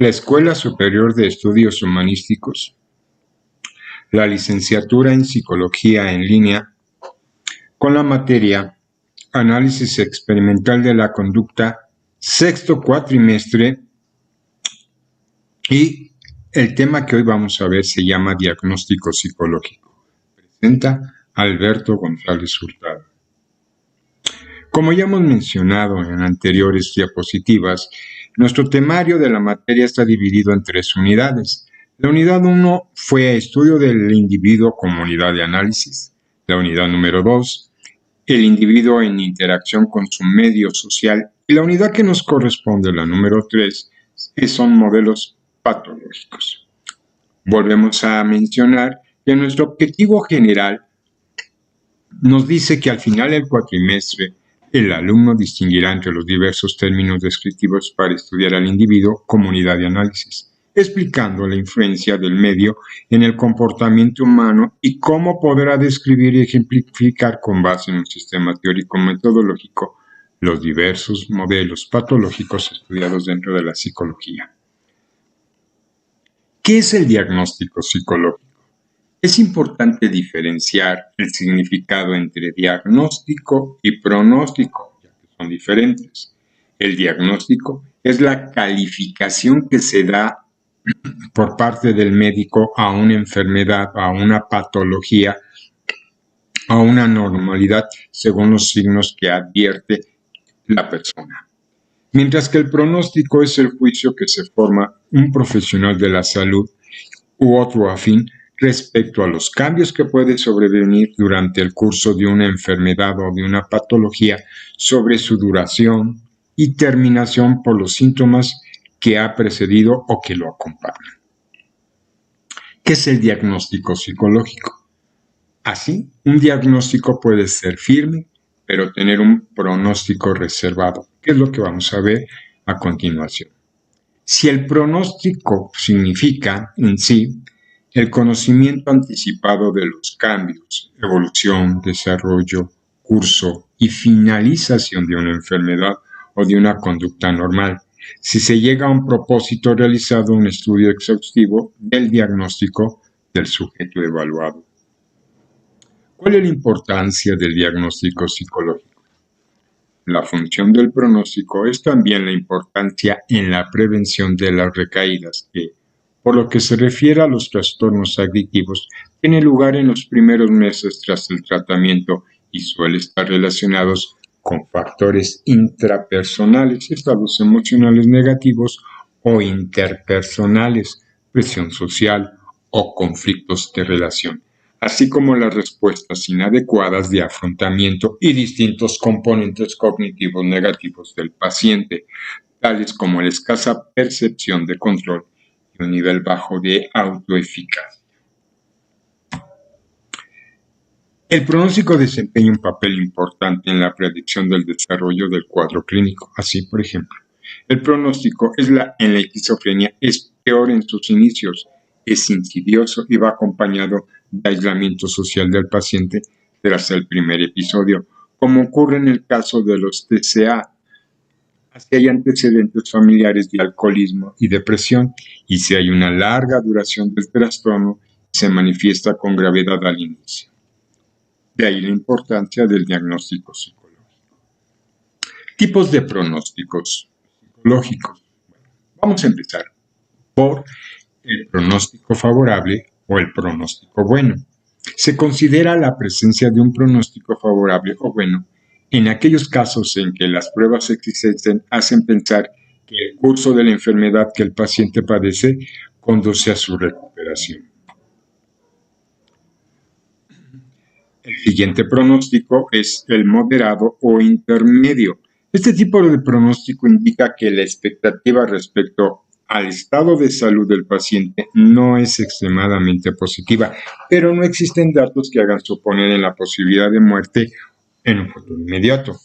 la Escuela Superior de Estudios Humanísticos, la licenciatura en Psicología en línea, con la materia Análisis Experimental de la Conducta, sexto cuatrimestre, y el tema que hoy vamos a ver se llama Diagnóstico Psicológico. Presenta Alberto González Hurtado. Como ya hemos mencionado en anteriores diapositivas, nuestro temario de la materia está dividido en 3 unidades. La unidad 1 fue estudio del individuo como unidad de análisis. La unidad número 2, el individuo en interacción con su medio social. Y la unidad que nos corresponde, la número 3, son modelos patológicos. Volvemos a mencionar que nuestro objetivo general nos dice que al final del cuatrimestre el alumno distinguirá entre los diversos términos descriptivos para estudiar al individuo como unidad de análisis, explicando la influencia del medio en el comportamiento humano y cómo podrá describir y ejemplificar con base en un sistema teórico-metodológico los diversos modelos patológicos estudiados dentro de la psicología. ¿Qué es el diagnóstico psicológico? Es importante diferenciar el significado entre diagnóstico y pronóstico, ya que son diferentes. El diagnóstico es la calificación que se da por parte del médico a una enfermedad, a una patología, a una anormalidad según los signos que advierte la persona. Mientras que el pronóstico es el juicio que se forma un profesional de la salud u otro afín respecto a los cambios que puede sobrevenir durante el curso de una enfermedad o de una patología, sobre su duración y terminación por los síntomas que ha precedido o que lo acompañan. ¿Qué es el diagnóstico psicológico? Así, un diagnóstico puede ser firme, pero tener un pronóstico reservado, que es lo que vamos a ver a continuación. Si el pronóstico significa en sí el conocimiento anticipado de los cambios, evolución, desarrollo, curso y finalización de una enfermedad o de una conducta normal, si se llega a un propósito realizado un estudio exhaustivo del diagnóstico del sujeto evaluado. ¿Cuál es la importancia del diagnóstico psicológico? La función del pronóstico es también la importancia en la prevención de las recaídas que, por lo que se refiere a los trastornos adictivos, tiene lugar en los primeros meses tras el tratamiento y suele estar relacionados con factores intrapersonales, estados emocionales negativos o interpersonales, presión social o conflictos de relación, así como las respuestas inadecuadas de afrontamiento y distintos componentes cognitivos negativos del paciente, tales como la escasa percepción de control y un nivel bajo de autoeficacia. El pronóstico desempeña un papel importante en la predicción del desarrollo del cuadro clínico. Así, por ejemplo, el pronóstico en la esquizofrenia es peor en sus inicios, es insidioso y va acompañado de aislamiento social del paciente tras el primer episodio, como ocurre en el caso de los TCA. Si hay antecedentes familiares de alcoholismo y depresión, y si hay una larga duración del trastorno, se manifiesta con gravedad al inicio. De ahí la importancia del diagnóstico psicológico. Tipos de pronósticos psicológicos. Vamos a empezar por el pronóstico favorable o el pronóstico bueno. Se considera la presencia de un pronóstico favorable o bueno en aquellos casos en que las pruebas existentes hacen pensar que el curso de la enfermedad que el paciente padece conduce a su recuperación. El siguiente pronóstico es el moderado o intermedio. Este tipo de pronóstico indica que la expectativa respecto al estado de salud del paciente no es extremadamente positiva, pero no existen datos que hagan suponer en la posibilidad de muerte en un futuro inmediato.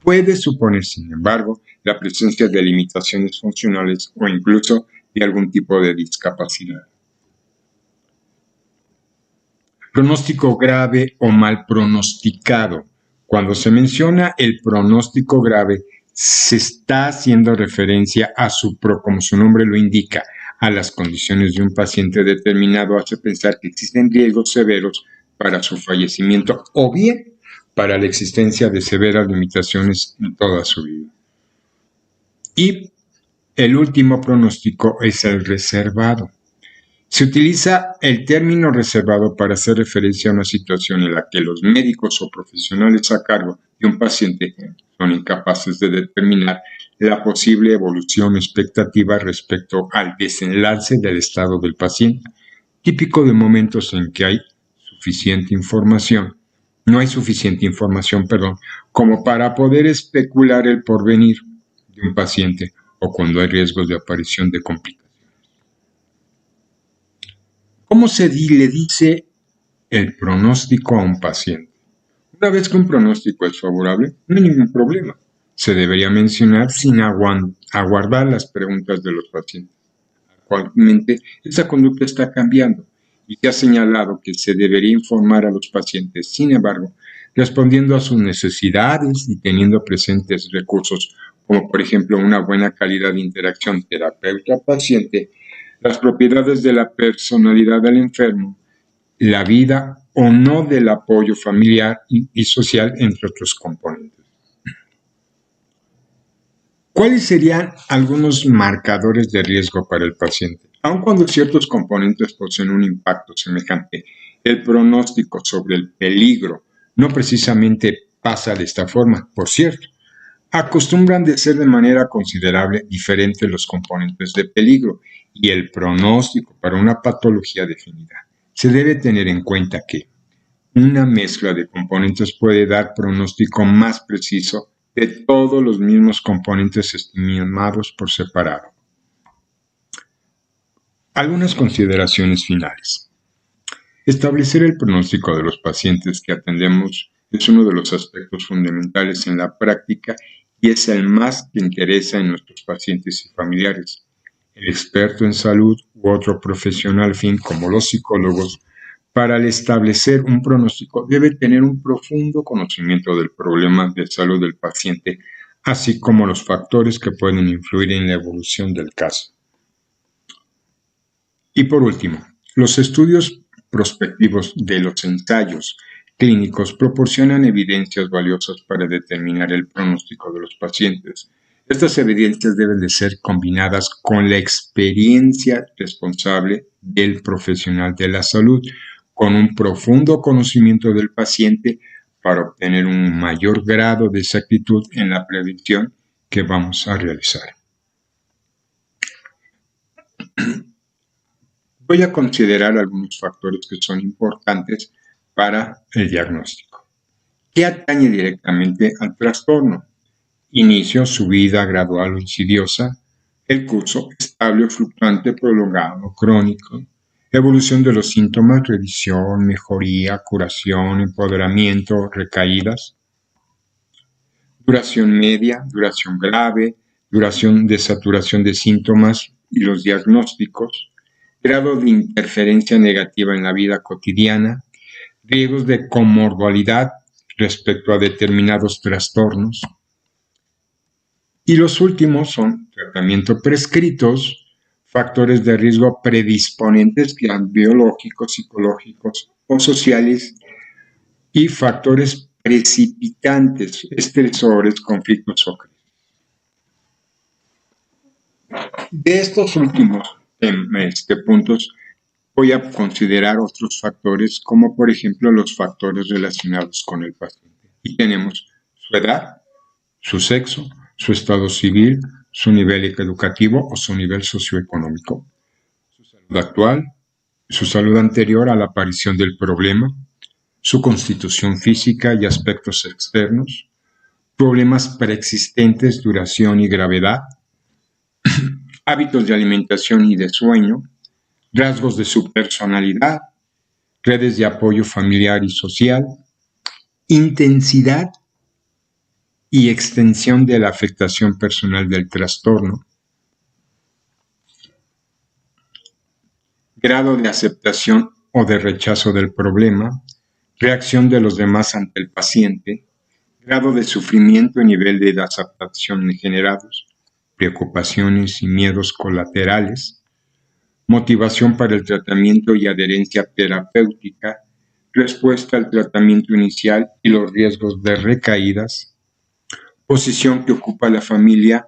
Puede suponer, sin embargo, la presencia de limitaciones funcionales o incluso de algún tipo de discapacidad. Pronóstico grave o mal pronosticado. Cuando se menciona el pronóstico grave, se está haciendo referencia como su nombre lo indica, a las condiciones de un paciente determinado, hace pensar que existen riesgos severos para su fallecimiento o bien para la existencia de severas limitaciones en toda su vida. Y el último pronóstico es el reservado. Se utiliza el término reservado para hacer referencia a una situación en la que los médicos o profesionales a cargo de un paciente son incapaces de determinar la posible evolución expectativa respecto al desenlace del estado del paciente, típico de momentos en que no hay suficiente información, como para poder especular el porvenir de un paciente o cuando hay riesgos de aparición de complicaciones. ¿Cómo le dice el pronóstico a un paciente? Una vez que un pronóstico es favorable, no hay ningún problema. Se debería mencionar sin aguardar las preguntas de los pacientes. Actualmente, esa conducta está cambiando y se ha señalado que se debería informar a los pacientes. Sin embargo, respondiendo a sus necesidades y teniendo presentes recursos como por ejemplo una buena calidad de interacción terapeuta-paciente, las propiedades de la personalidad del enfermo, la vida o no del apoyo familiar y social, entre otros componentes. ¿Cuáles serían algunos marcadores de riesgo para el paciente? Aun cuando ciertos componentes poseen un impacto semejante, el pronóstico sobre el peligro no precisamente pasa de esta forma. Por cierto, acostumbran de ser de manera considerable diferentes los componentes de peligro y el pronóstico para una patología definida. Se debe tener en cuenta que una mezcla de componentes puede dar pronóstico más preciso de todos los mismos componentes estimados por separado. Algunas consideraciones finales. Establecer el pronóstico de los pacientes que atendemos es uno de los aspectos fundamentales en la práctica y es el más que interesa en nuestros pacientes y familiares. El experto en salud u otro profesional fin como los psicólogos, para establecer un pronóstico debe tener un profundo conocimiento del problema de salud del paciente, así como los factores que pueden influir en la evolución del caso. Y por último, los estudios prospectivos de los ensayos clínicos proporcionan evidencias valiosas para determinar el pronóstico de los pacientes. Estas evidencias deben de ser combinadas con la experiencia responsable del profesional de la salud, con un profundo conocimiento del paciente para obtener un mayor grado de exactitud en la prevención que vamos a realizar. Voy a considerar algunos factores que son importantes para el diagnóstico. ¿Qué atañe directamente al trastorno? Inicio, subida gradual o insidiosa, el curso estable o fluctuante, prolongado, crónico, evolución de los síntomas, revisión, mejoría, curación, empoderamiento, recaídas, duración media, duración grave, duración de saturación de síntomas y los diagnósticos, grado de interferencia negativa en la vida cotidiana, riesgos de comorbilidad respecto a determinados trastornos. Y los últimos son tratamiento prescritos, factores de riesgo predisponentes que sean biológicos, psicológicos o sociales y factores precipitantes, estresores, conflictos o crisis. De estos últimos puntos voy a considerar otros factores como por ejemplo los factores relacionados con el paciente. Y tenemos su edad, su sexo, su estado civil, su nivel educativo o su nivel socioeconómico, su salud actual, su salud anterior a la aparición del problema, su constitución física y aspectos externos, problemas preexistentes, duración y gravedad, hábitos de alimentación y de sueño, rasgos de su personalidad, redes de apoyo familiar y social, intensidad y extensión de la afectación personal del trastorno, grado de aceptación o de rechazo del problema, reacción de los demás ante el paciente, grado de sufrimiento y nivel de desadaptación generados, preocupaciones y miedos colaterales, motivación para el tratamiento y adherencia terapéutica, respuesta al tratamiento inicial y los riesgos de recaídas, posición que ocupa la familia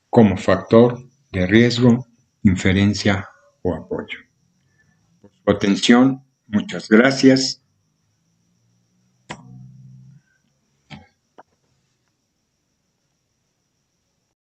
como factor de riesgo, inferencia o apoyo. Por su atención, muchas gracias.